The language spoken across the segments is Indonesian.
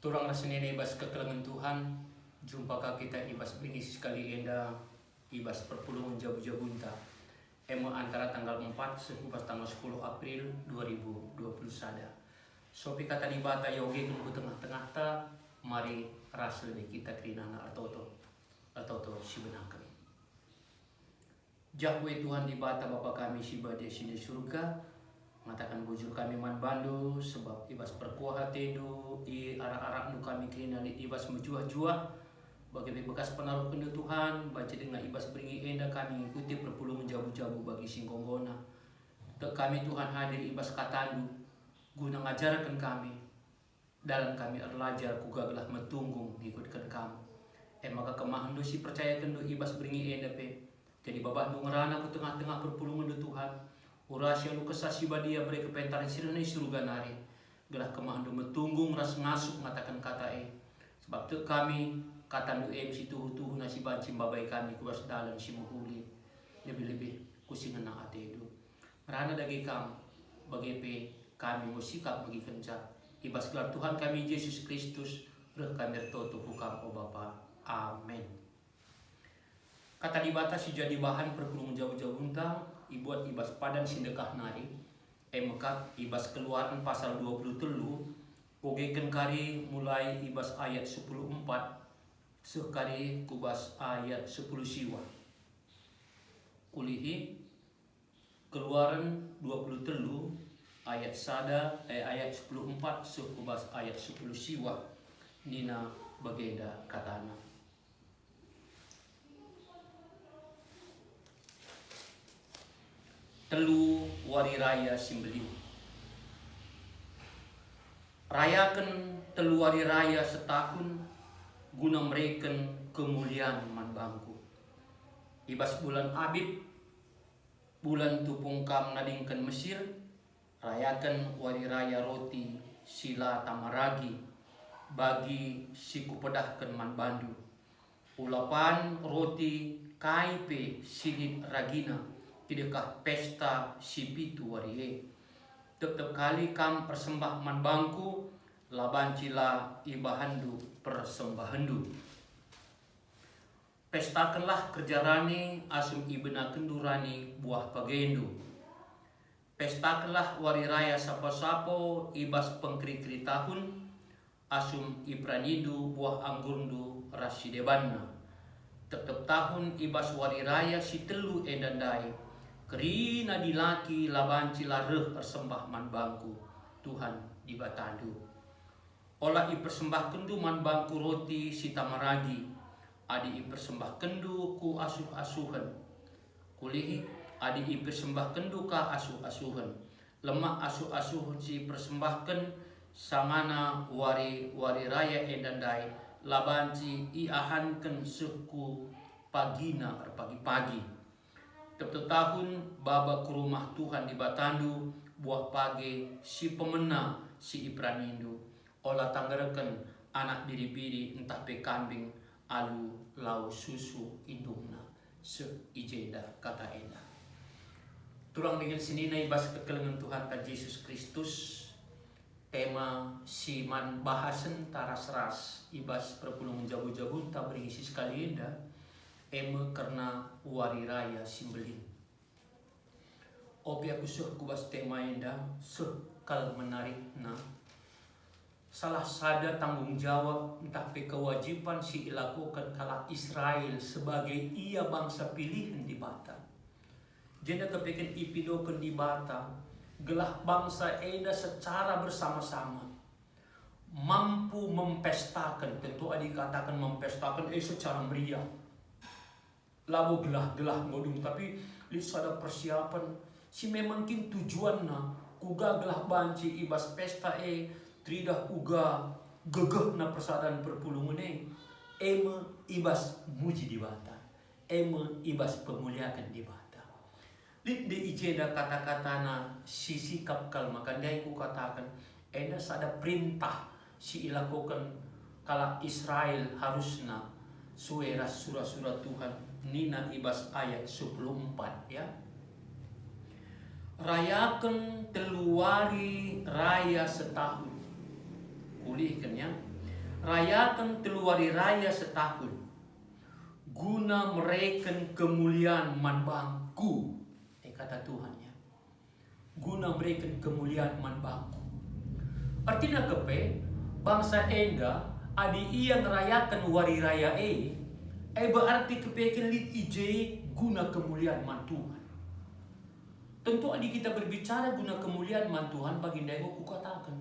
Turang rasinene ibas kekelengan Tuhan, jumpakah kita ibas bingis sekali enda ibas perpulungan jabu-jabunta. Emo antara tanggal 4 sampai tanggal 10 April 2020 sada. Sopi kata di bata yogi ke tengah-tengah ta, mari rasul di kita kerinana atau si benakan. Jahwe Tuhan di bata Bapa kami si bade sini surga, mengatakan bujur kami man bandu sebab ibas perkuah tedu i arah-arah nu kami kena ibas menjuah-juah bagi bekas penaruh kendu Tuhan baca dengan ibas beringi enda kami ikuti perpulungan jabu-jabu bagi singkonggona tek kami Tuhan hadir ibas katandu guna ngajarkan kami dalam kami erlajar kugaglah metunggung ngikutkan kamu maka kemahan si percaya kendu ibas beringi enda pe jadi babah nu ngerana ku tengah-tengah perpulungan du Tuhan urasya lu kesasi badia beri kepentaran sirene surga nari gelah kemahandu metunggung ras ngasuk mengatakan kata sebab tu kami kata nu si tuhu nasi bancim babai kami kuas dalam si muhuli lebih-lebih kusingan na ate itu merana dagi kam bagi pe kami musikap bagi kenca ibas gelar Tuhan kami Yesus Kristus reh kami ertoto hukam o Bapa amin. Kata di batas si jadi bahan perpulungan jauh-jauh untang ibuat ibas padan sindekah nari mekak ibas keluaran pasal 23 ogeken kari mulai ibas ayat 14 sekali kubas ayat 10 siwa kulihi keluaran 23 ayat sada ayat 14 sekubas ayat 10 siwa nina bagenda katana. Telu wari raya simbeliu rayakan telu wari raya setahun guna mereken kemuliaan man bangku ibas bulan Abib bulan tupungkam nadingkan Mesir rayakan wari raya roti sila tamaragi bagi si kupedahkan man bandu ulapan roti kaipe silip ragina tidakah pesta si pitu warie tetap kali kam persembah man bangku labancila ibahandu persembahandu pestakanlah kerjarani asum ibena kendurani buah pagendu pestakanlah wari raya sapo-sapo ibas pengkri-kri tahun asum ibranidu buah anggurdu rasidebanna tetap tahun ibas wari raya si telu endandai kerina dilaki labanci lareh persembah man bangku Tuhan di batandu olah ipersembah kendu man bangku roti si tamaragi adi ipersembah kendu ku asuh-asuhan kulihi adi ipersembah kendu ka asuh-asuhan lemak asuh-asuhan si persembahkan sangana wari raya endandai labanci iahankan suku pagina pagi-pagi tetap tahun baba ke rumah Tuhan di batandu buah pagi si pemena si ipranindu olah tanggerakan anak biri-biri entah pe kambing alu lau susu indungna seijenda kata enda turang dengan sini na ibas kekelengan Tuhan kan Yesus Kristus tema si man bahasen taras-ras ibas perpulungan jabu-jabu tak berisi sekali enda karena wari raya simbelin opi aku suh kubas tema enda sekal menarik na salah sada tanggung jawab entah pe kewajiban si ilakukan kala Israel sebagai ia bangsa pilihan di bata jenda kepikin ipidokan di bata gelah bangsa eda secara bersama-sama mampu mempestakan tentu adik katakan mempestakan secara meriah lalu gelah-gelah ngodung tapi lisa ada persiapan si memang kin tujuanna kuga gelah banci ibas pesta tridah uga gegeh na persadaan perpulungan ibas muji di bata ibas pemuliakan di bata lid de ijeda kata-katana si sikap kal maka dia ku katakan sada perintah si ilakukan kala Israel harusna suera surah-surah Tuhan nina ibas ayat 14 ya rayakan teluari raya setahun pulihkan ya rayakan telu hari raya setahun, guna mereken kemuliaan man bangku. Kata Tuhan ya, guna mereken kemuliaan man bangku. Artinya kepe, bangsa enda adi ia ngerayakan hari raya berarti kepekan lit ije guna kemuliaan man Tuhan. Tentu adi kita berbicara guna kemuliaan man Tuhan, baginda ku katakan,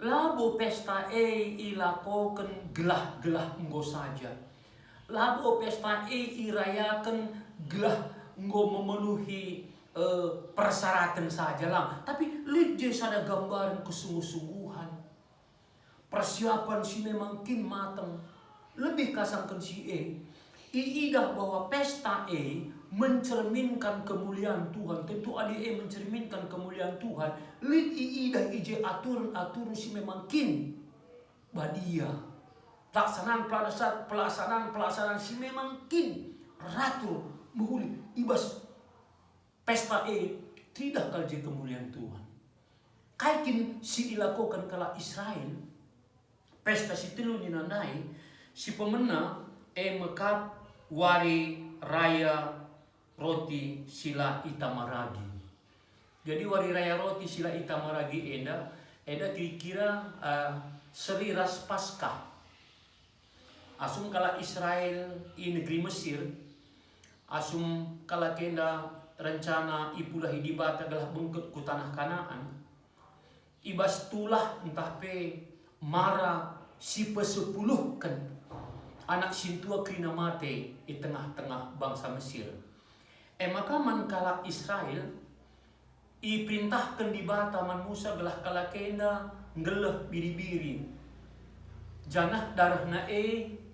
labo pesta ilakoken gelah-gelah enggo saja. Labo pesta irayakan gelah enggo memenuhi persyaratan saja lah. Tapi lihat je sada gambaran kesungguh-sungguhan. Persiapan si memang kin matang. Lebih kasangkan si iidah bahwa pesta mencerminkan kemuliaan Tuhan. Tentu adi mencerminkan kemuliaan Tuhan. Lihat iidah ije aturan si memang kin badia. Pelaksanaan si memang kin ratur menghuli ibas pesta tidak kalje kemuliaan Tuhan. Kaikin si dilakukan kala Israel pesta si telu ninandai si pemena mekat wari raya roti sila itamaragi. Jadi wari raya roti sila itamaragi eda kira-kira seri ras Paskah. Asum kala Israel i negeri Mesir, asum kala kenda rencana ipulah hidibata galah bengket ku tanah Kanaan, ibas tulah entah pe mara si pesepuluhkan anak sintua krina mate di tengah-tengah bangsa Mesir. Maka man kala Israel iperintahkan di bata man Musa galah kala kenda ngeleh biri-biri janah darahna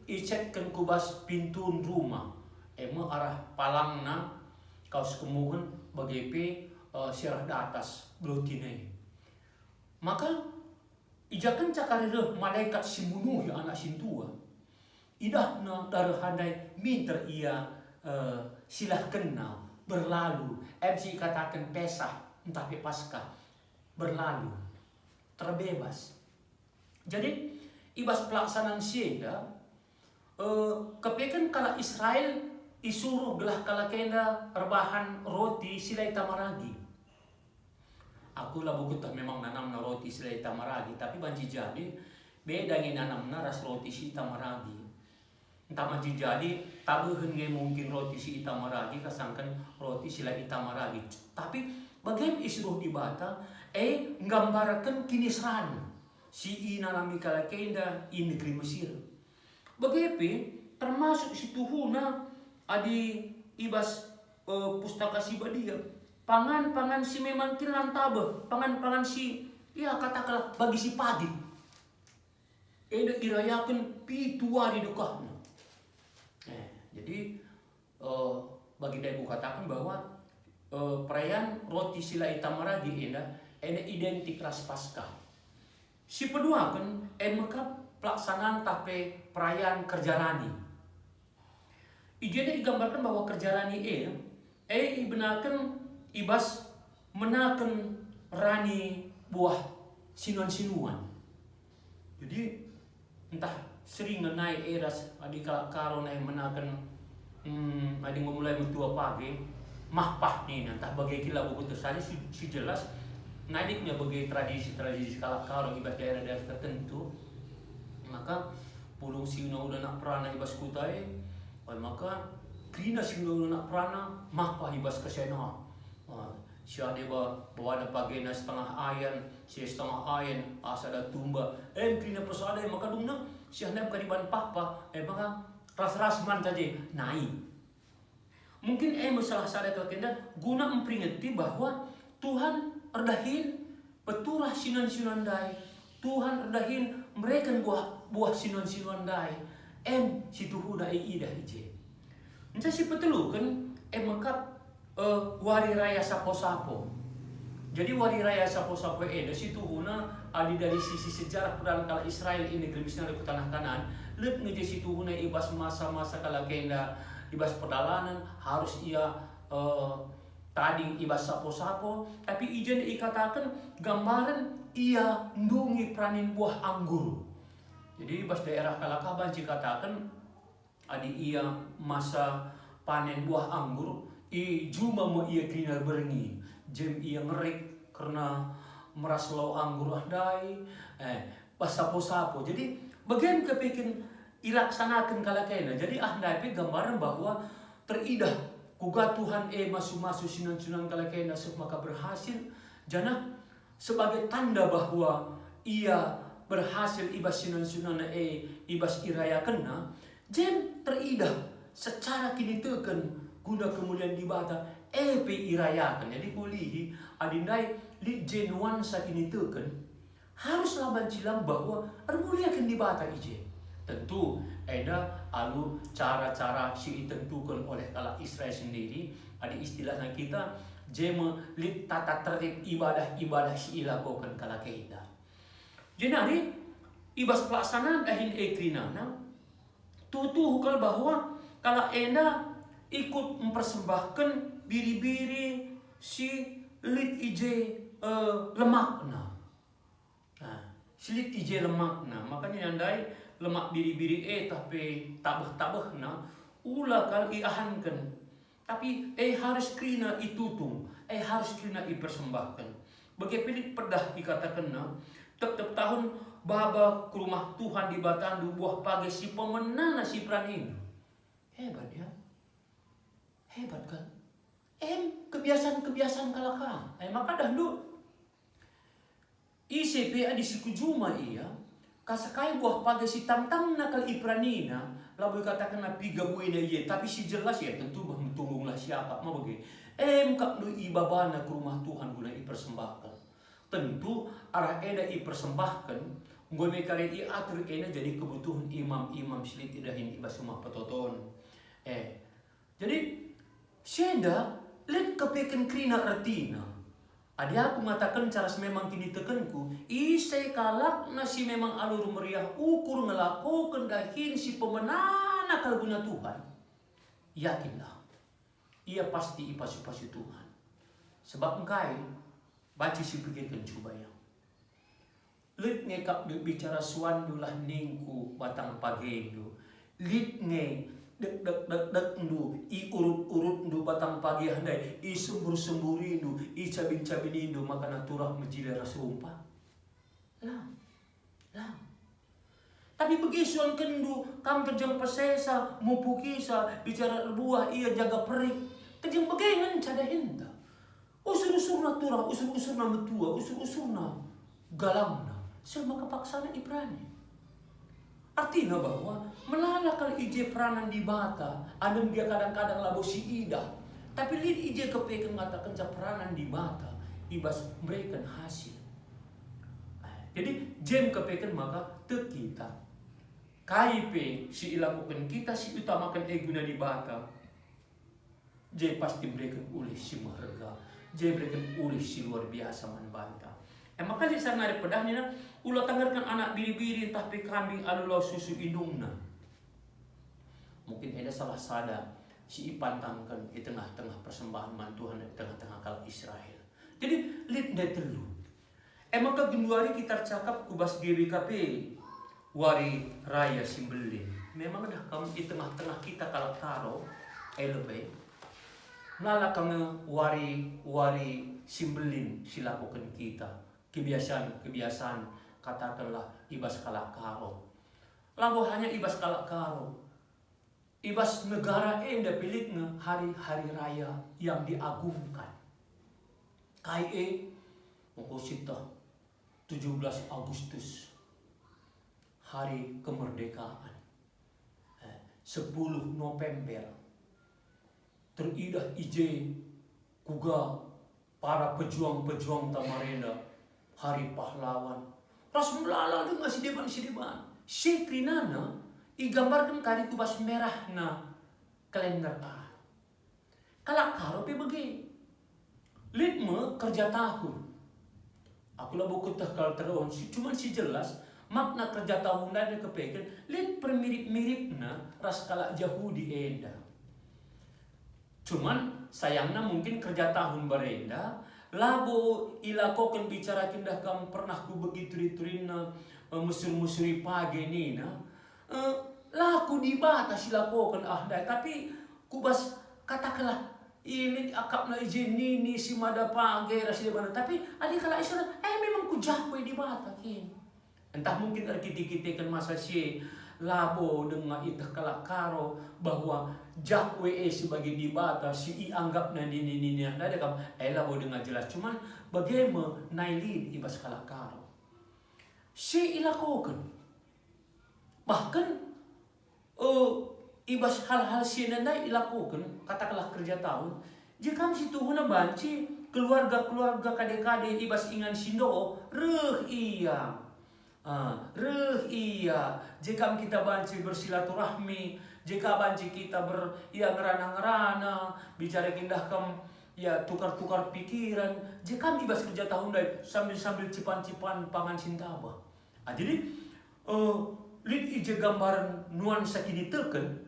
icetkan kubas pintun rumah arah palangna kaus kemuhun bagepe sirah di atas blotine. Maka ijakan cakarire malaikat simunuhi anak sintua idahna darah handai minter ia silah kenal berlalu MC katakan Pesah entah pe Paskah berlalu terbebas. Jadi ibas pelaksanaan siega kepekan kala Israel isuruh gelah kala kenda rebahan roti silai tamaragi. Aku lah buku tak memang nanam na roti silai tamaragi, tapi banci jadi beda ngi nanam na ras roti si tamaragi. Entah banci jadi tabuhan nge mungkin roti si tamaragi kasangkan roti silai tamaragi. Tapi bagaimana isuruh di bata nggambarakan kinisran si nanami kala kenda i negeri Mesir. Bagaimana termasuk si tuhuna adi ibas pustaka si badia pangan si memang kilan tabe pangan si ya katakanlah bagi si pagi dirayakan pitu hari dekahna. Jadi bagi aku katakan bahwa perayaan roti sila itamaragi identik ras Paskah. Si kedua kan maka pelaksanaan tape perayaan kerja rani. Ijene digambarkan bahwa kerja rani benakan ibas menakan rani buah sinuan-sinuan. Jadi entah sering naik eras adi karo naik menakan adi mulai mentua pagi mahpah nih entah bagai kila buku saja si jelas naiknya bagai tradisi karo ibas daerah-daerah tertentu. Maka pulung si udah nak perana ibas kutai, maka krina si udah nak perana mahpah ibas kesena. Siya diba bawa na pagina setengah ayan, siya setengah ayan asa da tumba. Krina persada maka dumna siya na kadiban papa maka ras-ras man tadi naik. Mungkin masalah sada kekenda guna memperingati bahwa Tuhan erdahin peturah sinan-sinan dai. Tuhan erdahin mereka buah sinuan-sinuan dai si tuhuna idah ije. Entah si petelu kan maka wari raya sapo-sapo. Jadi wari raya sapo-sapo si tuhuna ali dari sisi sejarah perang kala Israel ini negeri Mesir ke tanah Kanaan. Let ngeje si tuhuna ibas masa-masa kala kenda ibas pedalanan harus ia tadi ibas sapo-sapo, tapi ijen ikatakan gambaran ia ndungi pranin buah anggur. Jadi pas daerah Kalaka banci katakan adi ia masa panen buah anggur juma mo ia kina berengi jem ia ngerik karena meras lau anggur andai pas sapo-sapo. Jadi bagian kepikin ilaksanakan kalakena. Jadi andai gambaran bahwa teridah kuga Tuhan masu-masu sinan-sinan kalakena maka berhasil jana sebagai tanda bahwa ia berhasil ibas sinan-sinan ibas iraya kena jem teridah secara kini teken guna kemudian dibata pe irayakan. Jadi kulihi adindai li jenuansa kini teken harus laban cilam bahwa muliakan dibata ije. Tentu ada alu cara-cara si ditentukan oleh kala Israel sendiri. Ada istilahnya kita jema li tata tertib ibadah si ilakokan kala kita. Jadi ibas pelaksanaan dahin ekrinana tutuh hukal bahwa kalau enda ikut mempersembahkan biri-biri si lit ije lemakna. Nah, si lit ije lemakna, makanya andai lemak biri-biri tapi tabah-tabahna ulah kal iahankan. Tapi harus krina itutung, harus krina dipersembahkan. Bagi pilih pedah dikatakan tetap tahun baba ke rumah Tuhan di Batandu buah pagi si pemenana si pranin. Hebat ya. Hebat kan? Kebiasaan-kebiasaan kalaka. Maka dahulu ICP di sikujuma iya kasakai buah pagi si tamtam nakal ipranina lalu katakan piga buina iya tapi si jelas ya tentu tunggulah siapa mau bagi kak lu ibabana ke rumah Tuhan guna dipersembahkan. Tentu arah eda dipersembahkan gue mekare atur eda jadi kebutuhan imam-imam silit idahin ibas rumah petoton. Jadi seda lihat kepekan krina artina. Ada aku mengatakan cara memang kini tekanku isai kalak nasi memang alur meriah ukur ngelakukan dahin si pemenana kalau guna Tuhan. Yakinlah ia pasti ipas-ipas Tuhan. Sebab engkai baca si pikirkan coba ya. Lit ngekap bicara suandulah ningku batang pagendo. Lit nge dek ndu i urut ndu batang pagi handai i sembur ndu i cabin ndu maka naturah menjadi rasumpa. Lang. Tapi begisuan kendu kam kejeng pesesa mupukisa bicara buah ia jaga perik. Kejeng begengan cada hinta. Usur-usur naturah, usur-usur na metua, usur-usur na galamna. Sama kepaksana iprani. Artinya bahwa melalakal ije peranan di bata, adem dia kadang-kadang labo si ida. Tapi lihat ije kepekan ngatakan peranan di bata, ibas memberikan hasil. Jadi jem kepekan maka kita. KIP si ilakukan kita si utamakan guna di bata. J pasti memberikan oleh si maharga. J berikan oleh si luar biasa manbanta. Maka di sana ada pedahnya ulah tanggarkan anak biri-biri tapi kambing alulau susu indungna. Mungkin ada salah sada si ipantangkan di tengah-tengah persembahan mantuhan di tengah-tengah kal Israel. Jadi lihat dia telu. Maka genduari kita cakap kubas GBKP wari raya simbelin. Memang dah kamu di tengah-tengah kita kalau taruh lebih melala kamu wari simbelin silakukan kita. Kebiasaan katakanlah ibas kalakaro. Lalu hanya ibas kalakaro. Ibas negara enda pilihnya hari-hari raya yang diagungkan. KIE mengkusita 17 Agustus hari kemerdekaan. 10 November teridah ije kuga para pejuang-pejuang Tamarenda hari pahlawan. Ras melala dengan sideban. Sekrinana digambarkan kari kubas merah na kalender A. Kalak karope bagi. Litme kerja tahun. Aku lah buku kal terus. Cuman si jelas makna kerja tahun dan kepekan. Lit permirip-miripna ras kalak Yahudi enda. Cuman sayangnya mungkin kerja tahun berenda. Labo ilakokan bicara kindah kamu pernah ku begitu diturina musur-musuri pagi ni na laku di bata silakokan dai, tapi kubas katakanlah ini akap na izin ni si mada pagi rasi mana, tapi adik kala isra memang ku jakwe di bata kin. Entah mungkin kita kan masa si labo dengan itah kala karo bahwa jakwe sebagai di bata si anggap na ni ada kam labo dengan jelas, cuman bagaimana nailin ibas kala karo si ilakokan bahkan ibas hal-hal si nandai ilakokan katakanlah kerja tahun jika si tuhuna banci keluarga kade-kade ibas ingan sindo iya jika kita banci bersilaturahmi, jika banci kita ngerana-ngerana bicara kindah kam tukar-tukar pikiran, jika ibas kerja tahun dai sambil cipan-cipan pangan sintaba. Jadi lid ije gambaran nuansa kini teken,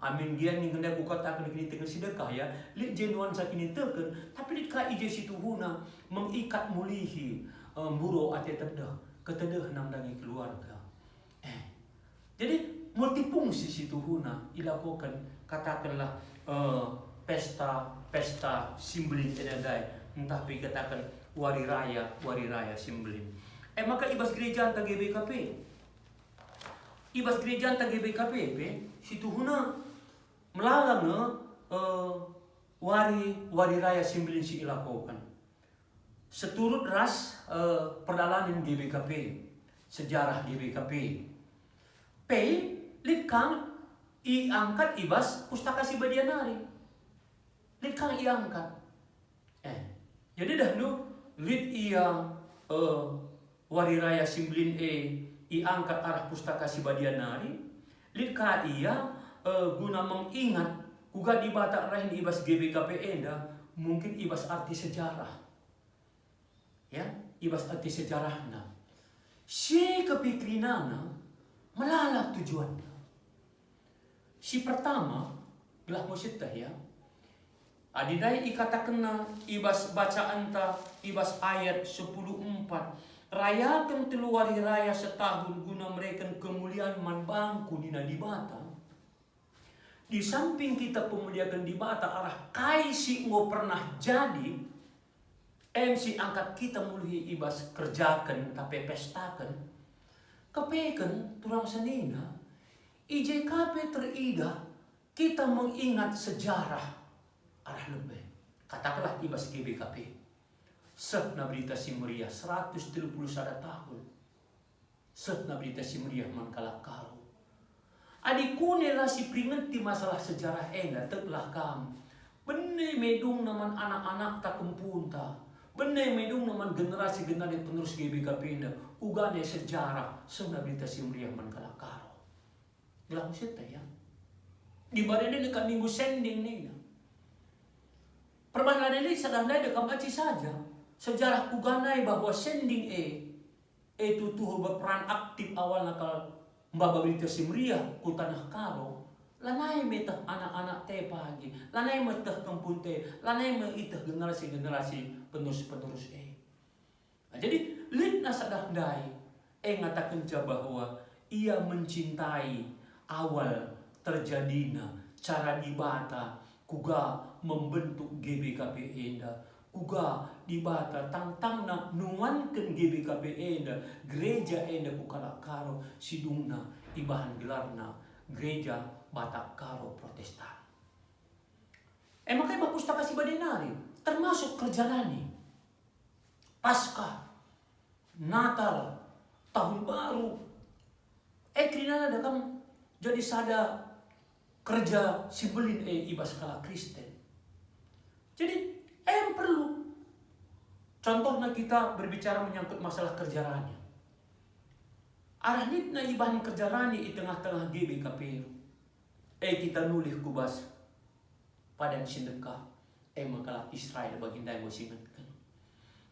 amin gian ning hendak katakan kini teken sedekah ya, lid je nuansa kini teken, tapi lid ka ije situhuna mengikat mulihi buro ate tedah, ketedah namdangi keluarga. Jadi multifungsi situhuna ilakokan katakanlah pesta simbolin tenadai, entah katakan wari raya simbolin. Maka ibas gereja anta GBKP. Ibas gereja anta GBKP situhuna melalana wari raya simbolin si ilakokan. Seturut ras perdalanan GBKP, sejarah GBKP. Litkang iangkat ibas pustaka si Badianari. Litkang iangkat. Jadi dahulu lit yang wari raya simbolin iangkat arah pustaka si Badianari. Litka ia guna mengingat uga di Batak Rahin ibas GBKP enda mungkin ibas arti sejarah. Ya, ibas arti sejarahna. Si kepikiranana melalap tujuannya. Si pertama belah musitah ya. Adidai ikatakenna ibas bacaan ta ibas ayat 10:4. Rayakan telu wari raya setahun guna mereka kemuliaan man bangku dina di Bata. Di samping kita pemuliakan di Bata arah kaisi ngo pernah jadi MC angkat kita muluhi ibas kerjakan tapi pestakan. Kepekan turang senina IJKP teridah kita mengingat sejarah arah lebih. Katakanlah ibas GBKP. Setna berita si meriah 131 tahun. Setna berita si meriah mankala karo. Adikune lah si peringati masalah sejarah enda teklah kam. Bene medung naman anak-anak tak kempunta. Bene medung naman generasi penerus GBKP enda. Ugane sejarah setna berita si meriah mankala karo. Gelang seta ya. Di badan dekat minggu sending nih. Permainan ini sedang dekat baca saja. Sejarah kuganai bahwa sending itu tuh berperan aktif awal nakal mbak berita simriah ku tanah karo. Lanai metah anak-anak te pagi, lanai metah kampung te, lanai metah generasi penerus. Nah, jadi lid nasadah dai ngatakan bahwa ia mencintai awal terjadinya cara dibata kuga membentuk GBKP enda. Uga di Bata tang-tangna nuankan GBKP enda gereja enda kukala karo sidungna ibahan gelarna gereja Batak Karo Protestan. Makanya pustaka si Badianari termasuk kerjarani Paskah, Natal, Tahun Baru. Krina ada kam jadi sada kerja simbolin ibas kala Kristen. Jadi perlu. Contohnya kita berbicara menyangkut masalah kerjarani. Arah nitna ibahan kerjarani di tengah-tengah GBKP. Kita nulis kubas padan sindekah. Makalah Israel baginda yang masingatkan.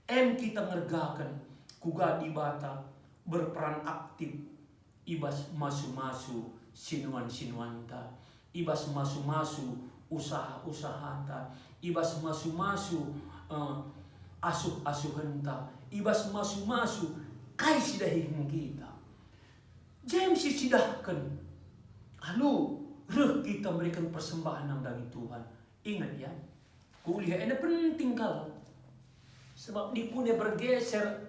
Kita ngergakan kuga di Bata berperan aktif. Ibas masu-masu sinuan-sinuanta. Ibas masu-masu usaha-usahanta. Ibas masu-masu asuh-asuhanta. Ibas masu-masu kai sidahin kita. James sidahkan. Lalu kita berikan persembahan nang dari Tuhan. Ingat ya, kuliah ini penting kalau. Sebab di punya bergeser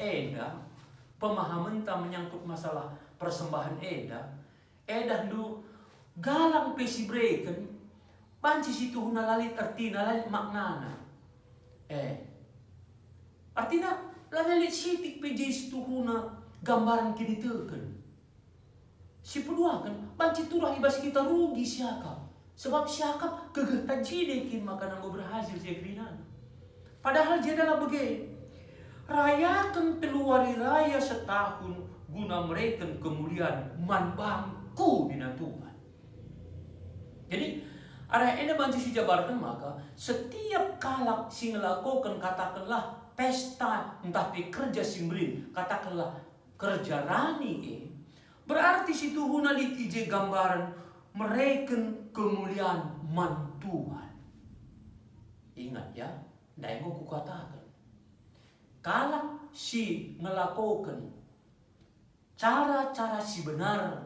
pemahaman tak menyangkut masalah persembahan du galang pesi breken, banci situ huna lalit artina lalit maknana. Artinya lalit sitik PJ situ huna gambaran kini teken. Si pedua kan, banci turah ibas kita rugi siakap. Sebab siakap kegatan cidekin makanan go berhasil siakrinan. Padahal dia adalah begini. Rayakan teluari raya setahun guna mereka kemuliaan manbangku bina Tuhan. Jadi area ini banci si jabarkan maka setiap kalak si ngelakukan katakanlah pesta entah kerja simbolin katakanlah kerja rani berarti situ hunalit ije gambaran mereken kemuliaan man Tuhan. Ingat ya, dai mau kukatakan. Kalau si ngelakukan cara-cara si benar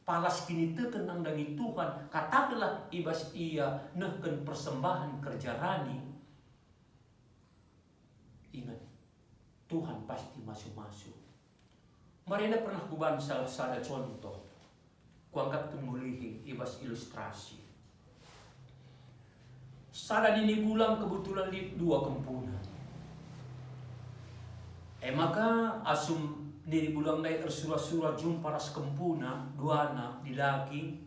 palas kini tekenang dari Tuhan katakanlah ibas ia neken persembahan kerja rani. Ingat, Tuhan pasti masuk-masuk. Marina pernah kuban salah contoh. Kuangkat kemulihi ibas ilustrasi. Sada ini bulan kebetulan di dua kempunan. Maka asum nini bulan naik ersura-sura jumpa ras kempuna dua anak di laki.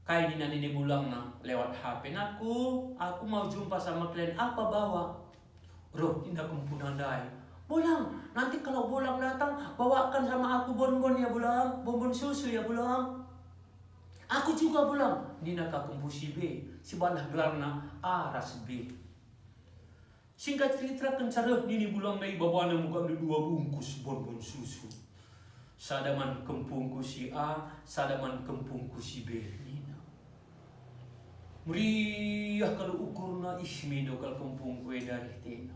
Kayak nini bulan na lewat HP aku mau jumpa sama klien apa bawa? Roh indah kempunan dai. Bulang, nanti kalau Bulang datang, bawakan sama aku bonbon ya Bulang, bonbon susu ya Bulang. Aku juga Bulang, Nina kakumpu si B, si balah gelarna aras B. Singkat cerita kencara Nini Bulang dari bawana muka ada 2 bungkus bonbon susu. Sadaman kempungku si A, sadaman kempungku si B. Nina. Meriah kalau ukurna ismido kalau kempungku dari tena.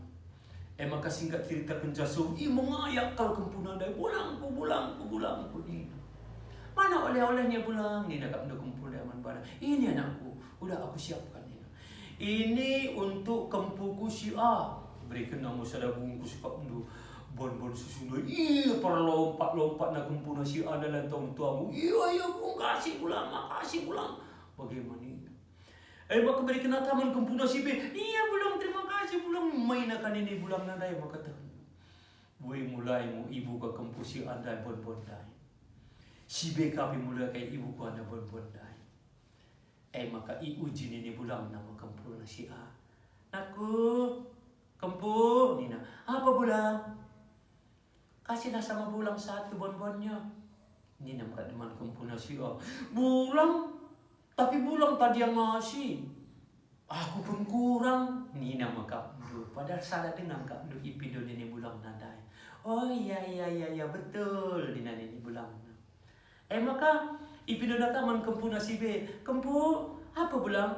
Maka singkat cerita kencasu, mengayak kalau kempunan dari Bulang ku Nina. Mana oleh-olehnya Bulang? Nina kak kumpul daman pada. Ini anakku, udah aku siapkan Nina. Ini untuk kempuku si A. Berikan nama sada bungkus kak bonbon susu. Iya para lompat nak kempuna si A dalam tong tuamu. Iya Bung kasih Bulang, makasih Bulang. Bagaimana ini? Maka berikan ataman kempuna si B. Iya Bulang, terima kasih Bulang. Mainakan ini Bulang nadai maka tahu. Boy mulai mu ibu ke kempu si andai bonbon dai. Si B kami mulai kayak ibu ku anda bonbon dai. Maka uji ini Bulang nama kempuna si A. Aku kempu Nina. Apa Bulang? Kasihlah sama Bulang 1 bonbonnya. Nina maka teman kempuna si A. Bulang. Tapi Bulang tadi yang ngasih. Aku pun kurang. Nina maka padahal salah dengan kak du ipido ini Bulang nadai. Oh iya betul Nina ini Bulang. Maka ipido nataman kempuna si B. Kempu apa Bulang?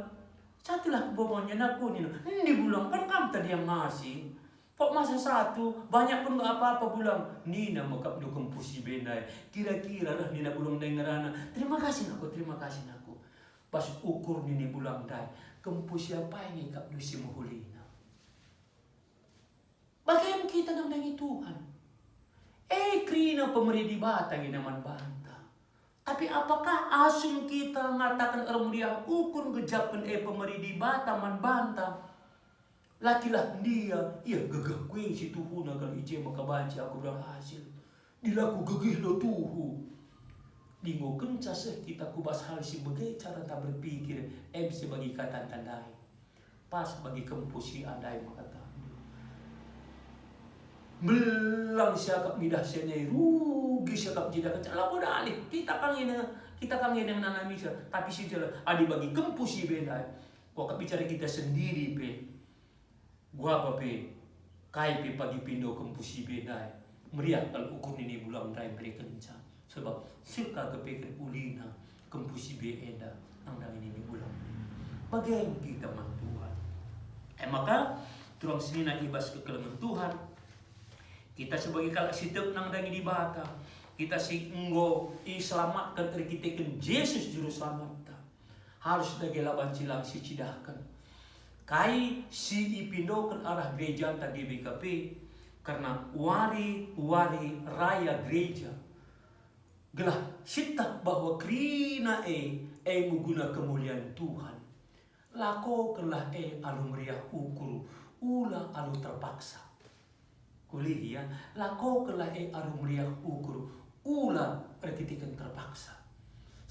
Satulah bonbonnya naku Nina. Ini Bulang kan kamu tadi yang ngasih. Kok masa 1 banyak pun gak apa-apa Bulang. Nina maka du kempu si B nadai. Kira-kira lah Nina Bulang dengarana. Terima kasih naku. Pas ukur Nini Bulang dai, kempu siapa ini kak dusi muhulina. Bagaimana kita namanya Tuhan? Krina pemeri di batang ini naman banta. Tapi apakah asum kita mengatakan mulia ukur gejapan pemeri di batang man banta? Lakilah dia, gagah kue si tuhuna kalau ije maka banci aku berhasil. Dilaku gagih lo tuhu. Dingo kencas kita kubas hal si bagai cara tak berpikir sebagai kata tandai pas bagi kempusi andai maka belang siakap midah senai rugi siakap jidah kencang lapo dalih kita kangen dengan anak misa tapi si jalan adi bagi kempusi bendai kok bicara kita sendiri pe gua apa pe kai pe pagi pindo kempusi bendai meriah kalau ukur ini Bulang dai beri kencang. Sebab suka kepikir ulina kempusi beenda nang ini Bulang. Bagaimana kita man Tuhan? Maka turang senina ibas kekeleman Tuhan. Kita sebagai kalak sitep nang dangi di bata. kita si enggo iselamatkan dari kita kan Yesus juru selamat ta. Harus dagela bancilang si cidahkan. Kai si ipindokan arah gereja ta GBKP karena wari raya gereja. Gelah sitak bahwa krina muguna kemuliaan Tuhan. Lakokanlah alu meriah ukur ula alu terpaksa. Kuliah lakokanlah alu meriah ukur ula rekitikan terpaksa.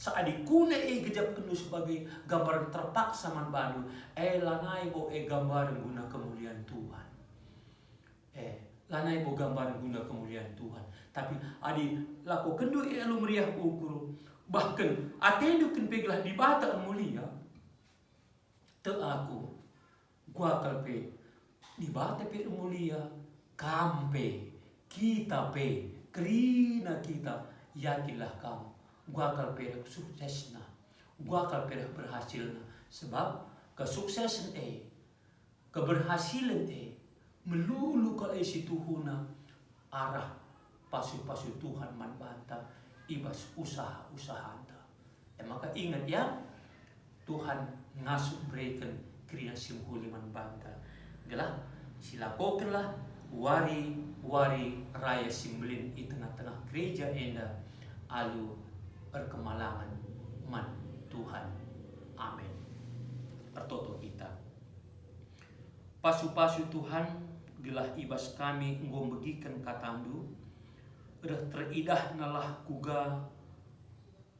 Saat dikune gejap kenu sebagai gambaran terpaksa man bandu lanai bo gambaran guna kemuliaan Tuhan. Lanai bo gambaran guna kemuliaan Tuhan. Tapi adi lakokan do alu meriah ukur bahkan atendukan peglah di bata mulia. Te aku gua kalpe di bate pe mulia kampe kita pe krina kita yakinlah kamu gua kalpe suksesna gua kalpe berhasilna sebab kesuksesan keberhasilan melulu kalau isi tuhuna arah pasu Tuhan man banta ibas usaha anda. Maka ingat ya Tuhan ngasuh berikan kriya simhuliman banta. Gelah silakokanlah wari raya simbolin di tengah-tengah gereja enda alu perkemalangan man Tuhan. Amin. Pertoto kita. Pasu-pasu Tuhan gelah ibas kami ngom begikan katandu. Teridah nalah kuga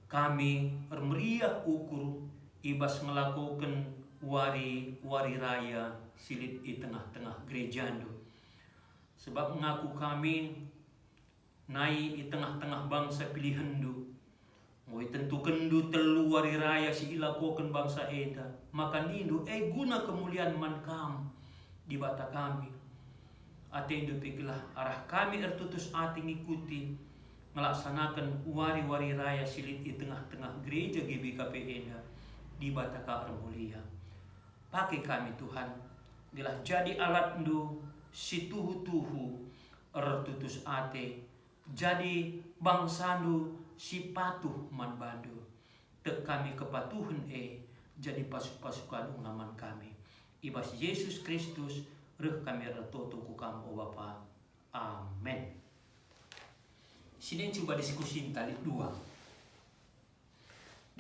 kami meriah ukur ibas ngelakukan wari raya silit di tengah-tengah gereja ndo. Sebab ngaku kami naik di tengah-tengah bangsa pilihan ndo. Mau tentukan ndo telu wari raya si ilakukan bangsa eda. Maka nindo guna kemuliaan man kam di bata kami. Atendo pikilah arah kami ertutus ati ngikuti melaksanakan wari raya silit di tengah-tengah gereja GBKP eda di bataka mulia. Pakai kami Tuhan, gelah jadi alat ndu si tuhu ertutus ate, jadi bangsa ndu si patuh man bandu. Tek kami kepatuhan jadi pasukan ungaman kami. Ibas Yesus Kristus reh kami ertoto ku kamu o Bapa. Amin. Sini coba diskusi tali dua.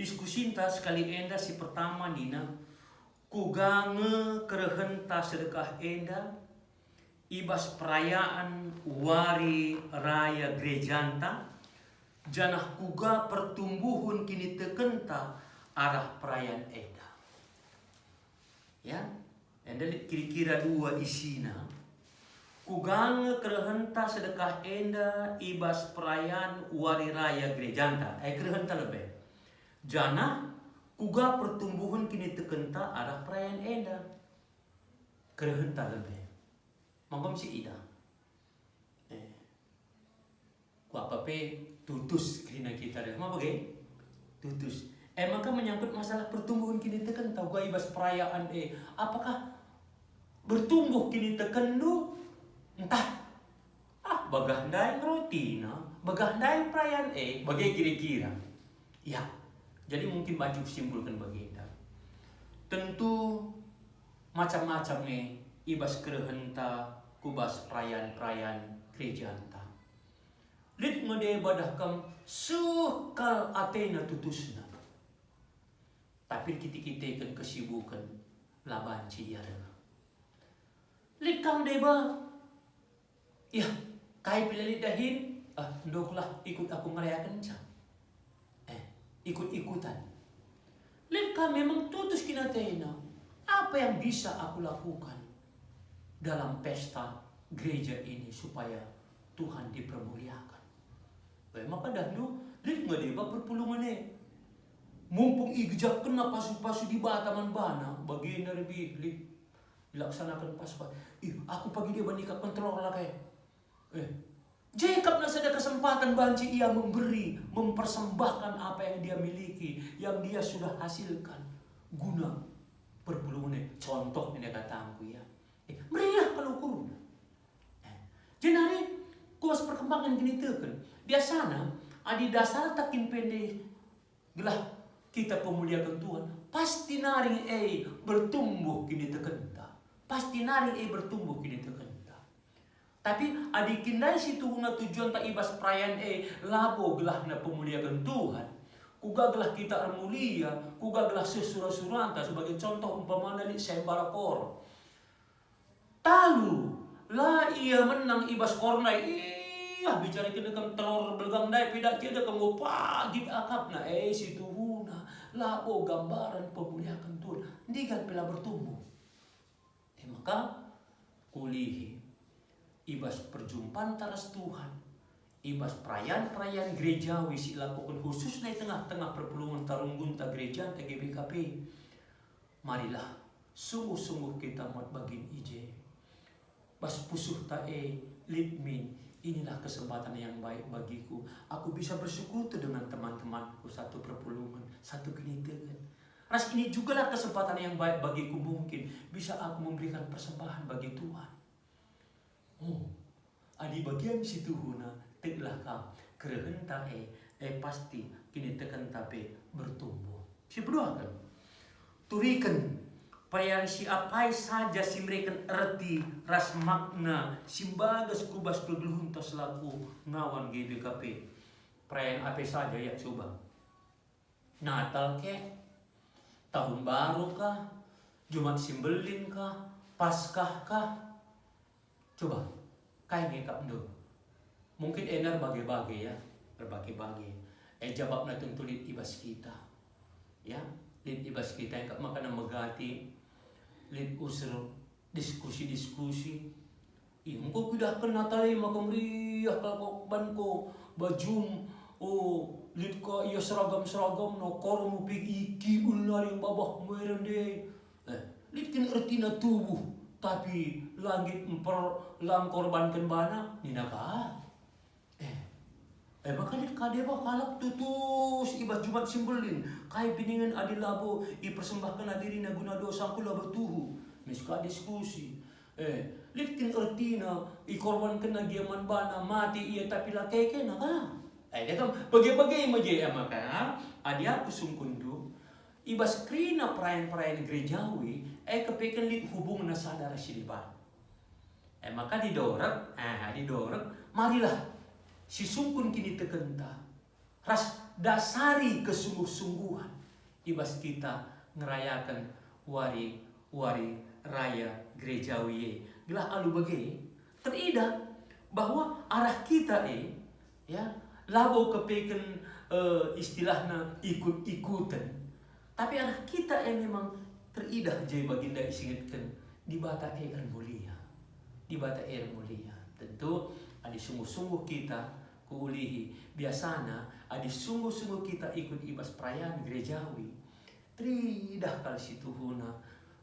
Diskusi sekali enda si pertama nina kugange kerehenta sedekah enda ibas perayaan wari raya gerejanta janah kuga pertumbuhan kini tekenta arah perayaan enda. Ya, enda kira-kira dua isina. Kugange kerehenta sedekah enda ibas perayaan wari raya gerejanta. Kerehenta lebih. Jana kuga pertumbuhan kini tekenta arah perayaan enda. Kerehenta lebih. Mangkom si ida. Ku apa pe tutus kina kita deh. Ma bagai? Tutus. Maka menyangkut masalah pertumbuhan kini tekenta gua ibas perayaan apakah bertumbuh kini tekendu entah bagahdai rutina, bagahdai perayaan bagai kira-kira. Ya. Jadi mungkin baju simpulkan baginda. Tentu macam-macam ibas kerehenta kubas perayaan gereja anta. Lid ngede badahkam sukal atena tutusna. Tapi kita kan kesibukan laban ciarana. Lid kam deba. Ya, kai pilih dahin, ndoklah ikut aku ngerayakan cam. Ikut-ikutan. Leka memang tutus kinatena. Apa yang bisa aku lakukan dalam pesta gereja ini supaya Tuhan dipermuliakan. Maka dahulu lek ngadeba perpulungan mumpung igejap kena pasu-pasu di bataman bana bagian dari bibli dilaksanakan pasu. Aku pagi dia bandingkan kontrol lah kayak. Jacob nasa ada kesempatan banci ia memberi, mempersembahkan apa yang dia miliki, yang dia sudah hasilkan guna perpulungan. Contoh ini kataku ya. Meriah kalau kurun. Jenari kuas perkembangan gini teken. biasanya adi dasar takin pendek gelah kita pemuliakan Tuhan pasti naring bertumbuh kini tekenta, pasti naring bertumbuh kini tekenta. Tapi adi kindai situ guna tujuan tak ibas perayaan labo gelah na pemuliakan Tuhan. Kuga gelah kita mulia, kuga gelah sesura-suranta sebagai contoh umpamanya di sayembara kor. Talu lah ia menang ibas kornai, iya bicara kita kan telur belgang dai pidak kita kan pagi akap na situ guna labo gambaran pemuliakan Tuhan. Ini kan pela bertumbuh. Maka kulihi ibas perjumpaan taras Tuhan, ibas perayaan-perayaan gerejawi silakukan khusus di tengah-tengah perpelungan tarung gunta gereja TGBKP. Marilah sungguh-sungguh kita buat bagian ije. Bas pusuh tae litmin, inilah kesempatan yang baik bagiku. Aku bisa bersekutu dengan teman-temanku satu perpelungan, satu kinitekan. Ras ini jugalah kesempatan yang baik bagiku mungkin bisa aku memberikan persembahan bagi Tuhan. Adi bagian situ huna telah kau kerenta pasti kini tekan tapi bertumbuh. Si berdoakan, turikan perayaan si apai saja si mereka erti ras makna simbagas kubas kegeluhuntas laku ngawan GBKP. Perayaan apa saja ya coba. Natal ke, tahun baru kah, Jumat Simbelin kah, Paskah kah? Coba, kayaknya kak do. Mungkin enar bagi-bagi ya, berbagi-bagi. Jawabnya tentu lid ibas kita, ya, lid ibas kita yang kak makan megati, lid usur diskusi-diskusi. Engkau kudah kena tali makam meriah kalau banko bajum lid ka iya seragam-seragam no korum pigi iki ular yang babah merende. Lid kin ertina tubuh tapi langit lang korbankan bana ninaka. Maka lid kade ba kalap tutus ibas Jumat Simbelin kai piningan adi labo ipersembahkan adiri na guna dosa ku labo tuhu miska diskusi. Lid kin ertina ikorbankan na giaman bana mati iya tapi lakeke na ka. Dia kan bagai-bagai maje maka adi aku sungkundu ibas krina perayaan-perayaan gerejawi kepekan lid hubung na sadara siliban. Maka didorek marilah si sungkun kini tekenta ras dasari kesungguh-sungguhan ibas kita ngerayakan wari raya gerejawi gelah alu bagai teridah bahwa arah kita ya labo kepekan istilahnya ikut-ikutan tapi arah kita memang teridah jai baginda isingitkan di bata air mulia, di bata air mulia. Tentu adi sungguh-sungguh kita kuulihi biasana adi sungguh-sungguh kita ikut ibas perayaan gerejawi. Tridah kal situhuna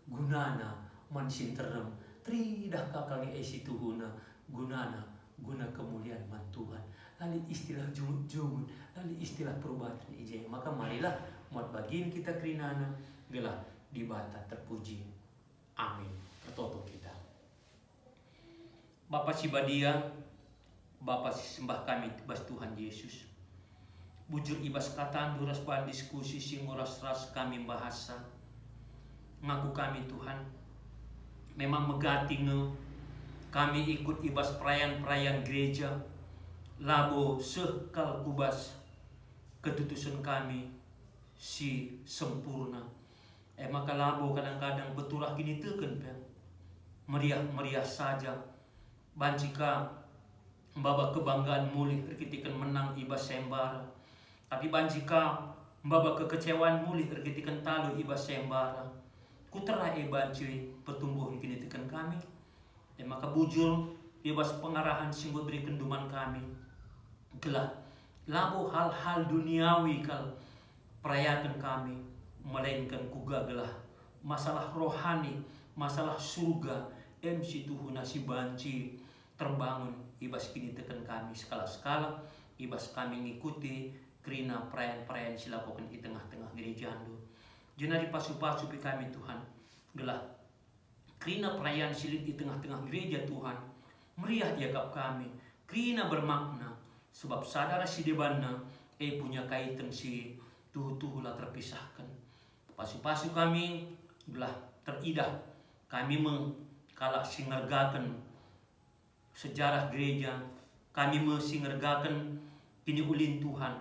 gunana mansinterem, tridah kakal ni situhuna gunana guna kemuliaan man Tuhan. Lalu istilah jumut, lalu istilah perubatan ije. Maka marilah muat bagian kita kerinana gelah di bata terpuji. Amin. Ketoto kita. Bapa si badia, Bapa si sembah kami bas Tuhan Yesus. Bujur ibas kataan duras bahan diskusi sing ras kami bahasa. Ngaku kami Tuhan. Memang megati kami ikut ibas perayaan-perayaan gereja. Labo sekal kubas ketutusan kami si sempurna. Maka labo kadang-kadang beturah gini teken meriah saja. Bancika mbaba kebanggaan mulih erkitikan menang ibas sembara. Tapi bancika mbaba kekecewaan mulih erkitikan talu ibas sembara. Kutera banci pertumbuh gini teken kami. Maka bujur ibas pengarahan singgut beri kenduman kami. Gelah labo hal-hal duniawi kal perayaan kami. Melainkan kuga gelah masalah rohani, masalah surga, MC tuhuna si banci terbangun ibas kini tekan kami skala-skala, ibas kami ngikuti kerina perayaan-perayaan silakukan di tengah-tengah gereja ando. Jenari pasu-pasu pi kami Tuhan, gelah kerina perayaan silit di tengah-tengah gereja Tuhan, meriah diagap kami, kerina bermakna, Sebab sadara si debanna punya kaitan si tuhu-tuhu lah terpisahkan. Pasu-pasu kami belah teridah. Kami mengkalak singergakan sejarah gereja. Kami mesingergakan kini ulin Tuhan.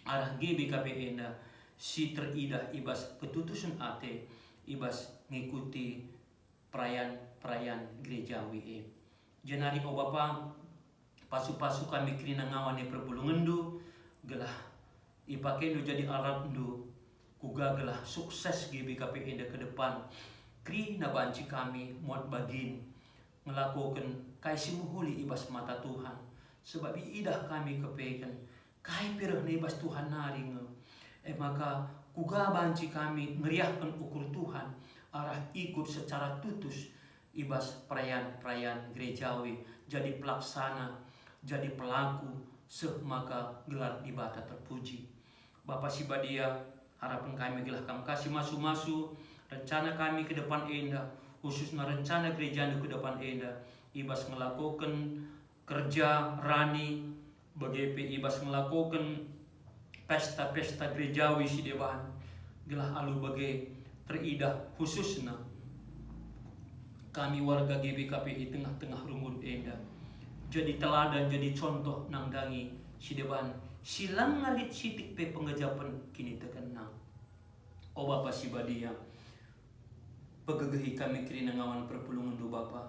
Arah GBKP enda si teridah ibas ketutusan ate ibas ngikuti perayaan gerejawi. Jenari o Bapa pasu-pasu kami kini ngawane perbulungan du gelah ipake du jadi alat du kuga gelah sukses GBKP enda ke depan. Kri na banci kami muat bagin melakukan kai simuhuli ibas mata Tuhan. Sebab idah kami kepekan kai pirah na ibas Tuhan naring. Maka kuga banci kami ngeriahkan ukur Tuhan arah ikut secara tutus ibas perayaan gerejawi, jadi pelaksana, jadi pelaku, maka gelar ibadah terpuji. Bapa Sibadia, harapan kami gelah kami kasih masu-masu rencana kami ke depan enda, khususnya rencana gereja ke depan enda, ibas melakukan kerja rani bagi ibas melakukan pesta-pesta gerejawi si deban gelah alu bagi teridah khususnya kami warga GBKP di tengah-tengah rumpun enda jadi teladan, jadi contoh nang dangi si deban silang ngalit sitik pe pengejapan kini tekenang. O Bapa Sibadia, pegegehi kami kirina ngawan perpulungan do Bapa.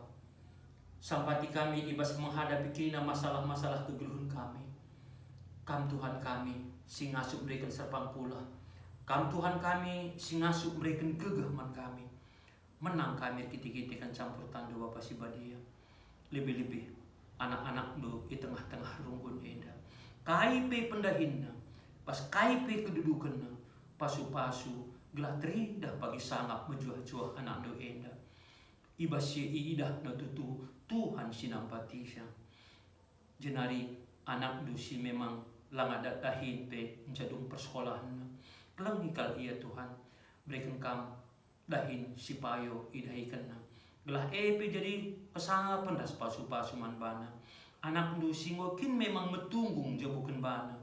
Sampati kami ibas menghadapi kirina masalah-masalah kegeluhan kami. Kam Tuhan kami si ngasup berikan serpang pula. Kam Tuhan kami si ngasup berikan gegaman kami. Menang kami kiti-kiti kan campur tandu Bapa Sibadia. Lebih-lebih anak-anak do di tengah-tengah rumpun enda. Kaipe pendahinna, pas kaipe kedudukanna, pasu-pasu gelah teridah bagi sangap menjuah-juah anak do enda. Ibas si idah na tutu Tuhan sinampatisya. Jenari anak do si memang langat dahin pe jadung persekolahan. Kelengikal ia Tuhan berikan kam dahin si payo idahikan na. Gelah pe jadi kesangapan das pasu-pasu man bana. Anak do singokin memang metunggung jabukan bana.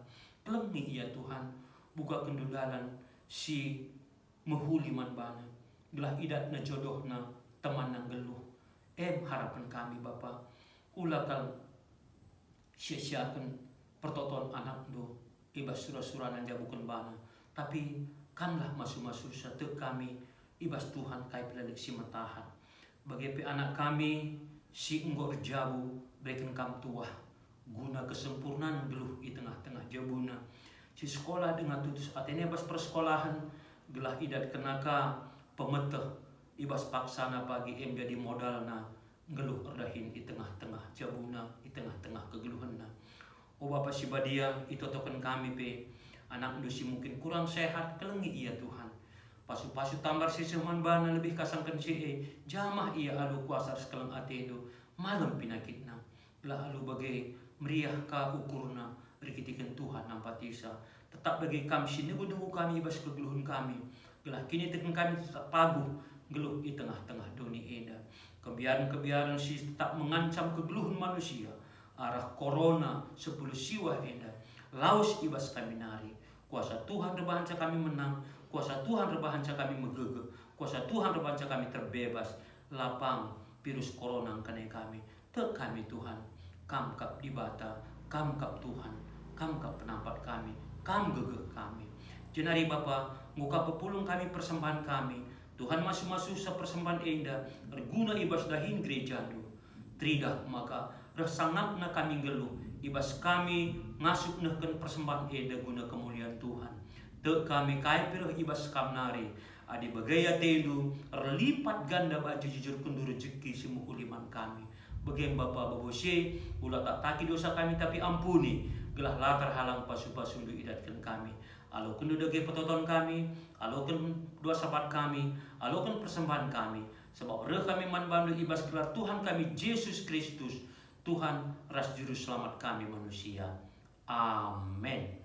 Kelengi ia Tuhan buka kendudalan si mehuli man bana. Gelah idat na jodoh na teman nang geluh. Harapan kami Bapa ulakal sia-siakan pertoton anak do ibas surah-surah nan jabukan bana. Tapi kanlah masu-masu satu kami ibas Tuhan kai pelalik si matahan. Bagi anak kami si enggor jabu berikan kam tuah guna kesempurnaan geluh di tengah-tengah jabuna. Si sekolah dengan tutus atene bas persekolahan gelah idat kenaka pemeteh ibas paksana pagi jadi modalna geluh erdahin di tengah-tengah jabuna, di tengah-tengah kegeluhanna. O Bapa Sibadia, itu token kami pe anak dosi mungkin kurang sehat kelengi ia Tuhan. Pasu-pasu tambar si seman bana lebih kasangkan si jamah ia alu kuasa sekelang atendo malam pinakitna. Gelah alu bagai meriah ka ukurna berkitikan Tuhan nampatisa. Tetap bagi kami sini nunggu kami ibas kegeluhan kami. Gelah kini tekan kami tetap paguh geluh di tengah-tengah dunia eda. Kebiaran-kebiaran si tetap mengancam kegeluhan manusia. Arah corona 10 siwa eda. Laus ibas kami nari. Kuasa Tuhan rebahanca kami menang. Kuasa Tuhan rebahanca kami megege. Kuasa Tuhan rebahanca kami terbebas. Lapang virus corona kene kami. Tek kami Tuhan. Kamkap di bata. Kamkap Tuhan. Kamkap penampat kami. Kam gege kami. Jenari Bapa, muka pepulung kami persembahan kami. Tuhan masu-masu sepersembahan indah. Berguna ibas dahin gereja du. Tridah maka resangap na kami geluh. Ibas kami ngasup nehken persembahan indah guna kemuliaan Tuhan. Tek kami kaipir ibas kamnari. Adi bagaya tedu. Lipat ganda baju jujur kundur rezeki semukuliman kami. Bagaim Bapa babose. Ulah tak taki dosa kami tapi ampuni. Gelah latar halang pasu-pasu du idatkan kami. Alokan dudage petoton kami, alokan dua sahabat kami, alokan persembahan kami. Sebab reh kami manbandu ibas gelar Tuhan kami Yesus Kristus, Tuhan ras juru selamat kami manusia. Amin.